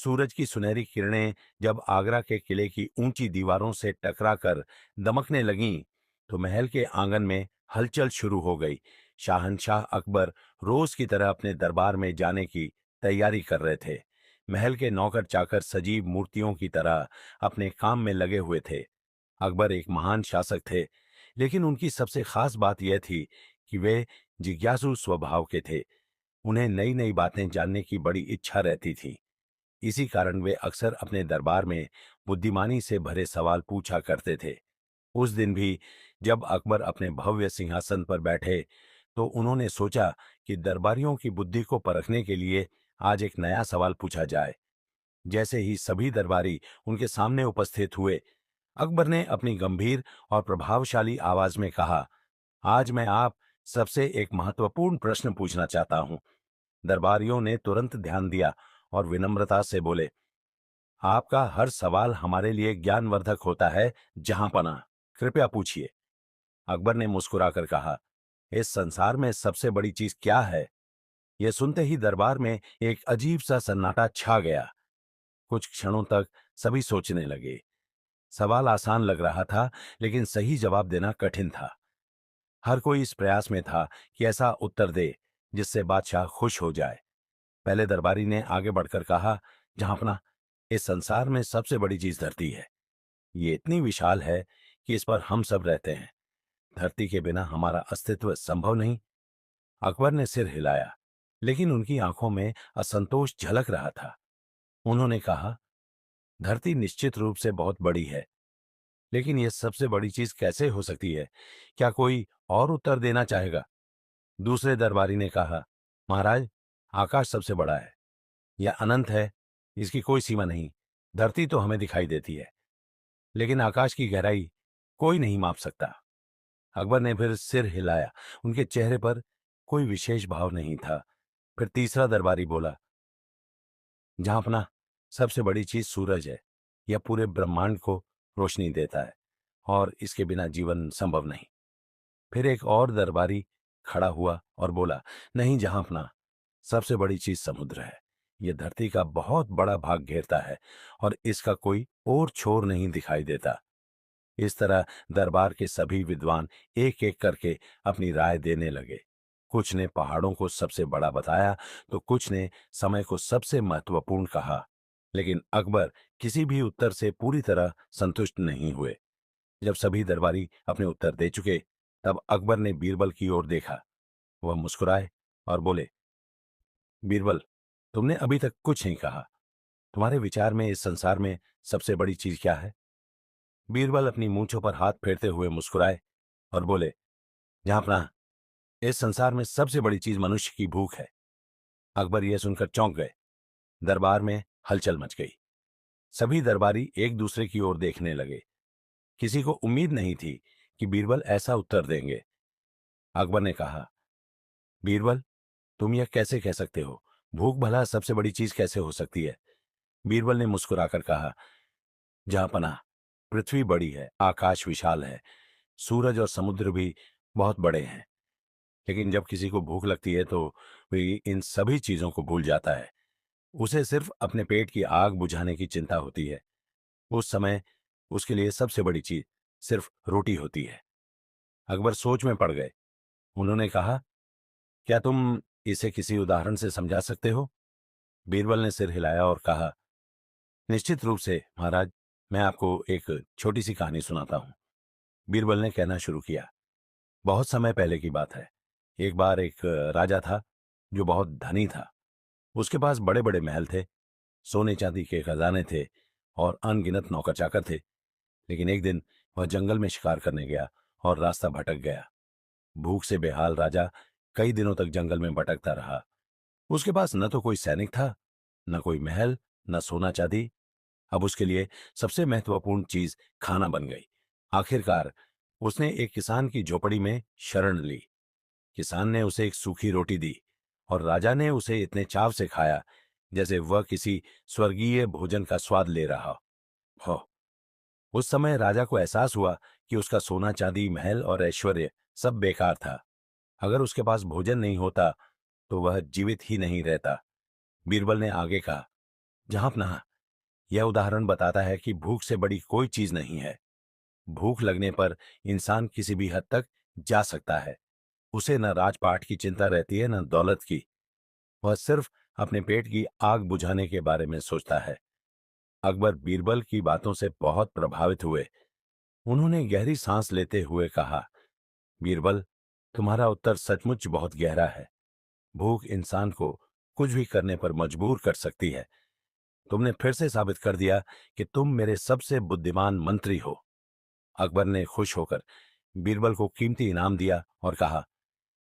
सूरज की सुनहरी किरणें जब आगरा के किले की ऊंची दीवारों से टकराकर दमकने लगीं, तो महल के आंगन में हलचल शुरू हो गई। शाहनशाह अकबर रोज की तरह अपने दरबार में जाने की तैयारी कर रहे थे। महल के नौकर चाकर सजीव मूर्तियों की तरह अपने काम में लगे हुए थे। अकबर एक महान शासक थे, लेकिन उनकी सबसे खास बात यह थी कि वे जिज्ञासु स्वभाव के थे। उन्हें नई नई बातें जानने की बड़ी इच्छा रहती थी। इसी कारण वे अक्सर अपने दरबार में बुद्धिमानी से भरे सवाल पूछा करते थे। उस दिन भी जब अकबर अपने भव्य सिंहासन पर बैठे, तो उन्होंने सोचा कि दरबारियों की बुद्धि को परखने के लिए आज एक नया सवाल पूछा जाए। जैसे ही सभी दरबारी उनके सामने उपस्थित हुए, अकबर ने अपनी गंभीर और प्रभावशाली आवाज में कहा, आज मैं आप सबसे एक महत्वपूर्ण प्रश्न पूछना चाहता हूं। दरबारियों ने तुरंत ध्यान दिया और विनम्रता से बोले, आपका हर सवाल हमारे लिए ज्ञानवर्धक होता है जहांपना। कृपया पूछिए। अकबर ने मुस्कुराकर कहा, इस संसार में सबसे बड़ी चीज क्या है? यह सुनते ही दरबार में एक अजीब सा सन्नाटा छा गया। कुछ क्षणों तक सभी सोचने लगे। सवाल आसान लग रहा था, लेकिन सही जवाब देना कठिन था। हर कोई इस प्रयास में था कि ऐसा उत्तर दे जिससे बादशाह खुश हो जाए। पहले दरबारी ने आगे बढ़कर कहा, जहांपना, इस संसार में सबसे बड़ी चीज धरती है। ये इतनी विशाल है कि इस पर हम सब रहते हैं। धरती के बिना हमारा अस्तित्व संभव नहीं। अकबर ने सिर हिलाया, लेकिन उनकी आंखों में असंतोष झलक रहा था। उन्होंने कहा, धरती निश्चित रूप से बहुत बड़ी है, लेकिन यह सबसे बड़ी चीज कैसे हो सकती है? क्या कोई और उत्तर देना चाहेगा? दूसरे दरबारी ने कहा, महाराज, आकाश सबसे बड़ा है। यह अनंत है, इसकी कोई सीमा नहीं। धरती तो हमें दिखाई देती है, लेकिन आकाश की गहराई कोई नहीं माप सकता। अकबर ने फिर सिर हिलाया। उनके चेहरे पर कोई विशेष भाव नहीं था। फिर तीसरा दरबारी बोला, जहांपना, सबसे बड़ी चीज सूरज है। यह पूरे ब्रह्मांड को रोशनी देता है और इसके बिना जीवन संभव नहीं। फिर एक और दरबारी खड़ा हुआ और बोला, नहीं जहांपना, सबसे बड़ी चीज समुद्र है। यह धरती का बहुत बड़ा भाग घेरता है और इसका कोई और छोर नहीं दिखाई देता। इस तरह दरबार के सभी विद्वान एक एक करके अपनी राय देने लगे। कुछ ने पहाड़ों को सबसे बड़ा बताया, तो कुछ ने समय को सबसे महत्वपूर्ण कहा। लेकिन अकबर किसी भी उत्तर से पूरी तरह संतुष्ट नहीं हुए। जब सभी दरबारी अपने उत्तर दे चुके, तब अकबर ने बीरबल की ओर देखा। वह मुस्कुराए और बोले, बीरबल, तुमने अभी तक कुछ नहीं कहा। तुम्हारे विचार में इस संसार में सबसे बड़ी चीज क्या है? बीरबल अपनी मूंछों पर हाथ फेरते हुए मुस्कुराए और बोले, जहांपना, इस संसार में सबसे बड़ी चीज मनुष्य की भूख है। अकबर यह सुनकर चौंक गए। दरबार में हलचल मच गई। सभी दरबारी एक दूसरे की ओर देखने लगे। किसी को उम्मीद नहीं थी कि बीरबल ऐसा उत्तर देंगे। अकबर ने कहा, बीरबल, तुम यह कैसे कह सकते हो? भूख भला सबसे बड़ी चीज कैसे हो सकती है? बीरबल ने मुस्कुराकर कहा, जहांपना, पृथ्वी बड़ी है, आकाश विशाल है, सूरज और समुद्र भी बहुत बड़े हैं। लेकिन जब किसी को भूख लगती है, तो वह इन सभी चीजों को भूल जाता है। उसे सिर्फ अपने पेट की आग बुझाने की चिंता होती है। उस समय उसके लिए सबसे बड़ी चीज सिर्फ रोटी होती है। अकबर सोच में पड़ गए। उन्होंने कहा, क्या तुम इसे किसी उदाहरण से समझा सकते हो? बीरबल ने सिर हिलाया और कहा, निश्चित रूप से महाराज, मैं आपको एक छोटी सी कहानी सुनाता हूं। बीरबल ने कहना शुरू किया, बहुत समय पहले की बात है। एक बार एक राजा था जो बहुत धनी था। उसके पास बड़े बड़े महल थे, सोने चांदी के खजाने थे और अनगिनत नौकर चाकर थे। लेकिन एक दिन वह जंगल में शिकार करने गया और रास्ता भटक गया। भूख से बेहाल राजा कई दिनों तक जंगल में भटकता रहा। उसके पास न तो कोई सैनिक था, न कोई महल, न सोना चांदी। अब उसके लिए सबसे महत्वपूर्ण चीज खाना बन गई। आखिरकार उसने एक किसान की झोपड़ी में शरण ली। किसान ने उसे एक सूखी रोटी दी और राजा ने उसे इतने चाव से खाया जैसे वह किसी स्वर्गीय भोजन का स्वाद ले रहा हो। उस समय राजा को एहसास हुआ कि उसका सोना चांदी, महल और ऐश्वर्य सब बेकार था। अगर उसके पास भोजन नहीं होता, तो वह जीवित ही नहीं रहता। बीरबल ने आगे कहा, जहांपनाह, यह उदाहरण बताता है कि भूख से बड़ी कोई चीज नहीं है। भूख लगने पर इंसान किसी भी हद तक जा सकता है। उसे न राजपाट की चिंता रहती है, न दौलत की। वह सिर्फ अपने पेट की आग बुझाने के बारे में सोचता है। अकबर बीरबल की बातों से बहुत प्रभावित हुए। उन्होंने गहरी सांस लेते हुए कहा, बीरबल, तुम्हारा उत्तर सचमुच बहुत गहरा है। भूख इंसान को कुछ भी करने पर मजबूर कर सकती है। तुमने फिर से साबित कर दिया कि तुम मेरे सबसे बुद्धिमान मंत्री हो। अकबर ने खुश होकर बीरबल को कीमती इनाम दिया और कहा,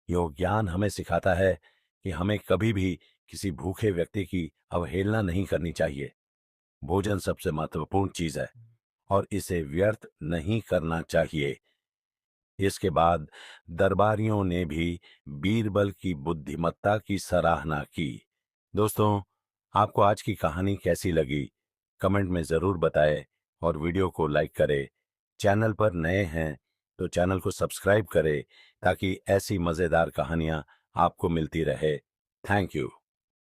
यह ज्ञान हमें सिखाता है कि हमें कभी भी किसी भूखे व्यक्ति की अवहेलना नहीं करनी चाहिए। भोजन सबसे महत्वपूर्ण चीज है और इसे व्यर्थ नहीं करना चाहिए। इसके बाद दरबारियों ने भी बीरबल की बुद्धिमत्ता की सराहना की। दोस्तों, आपको आज की कहानी कैसी लगी? कमेंट में जरूर बताएं और वीडियो को लाइक करें। चैनल पर नए हैं तो चैनल को सब्सक्राइब करें ताकि ऐसी मजेदार कहानियां आपको मिलती रहे। Thank you.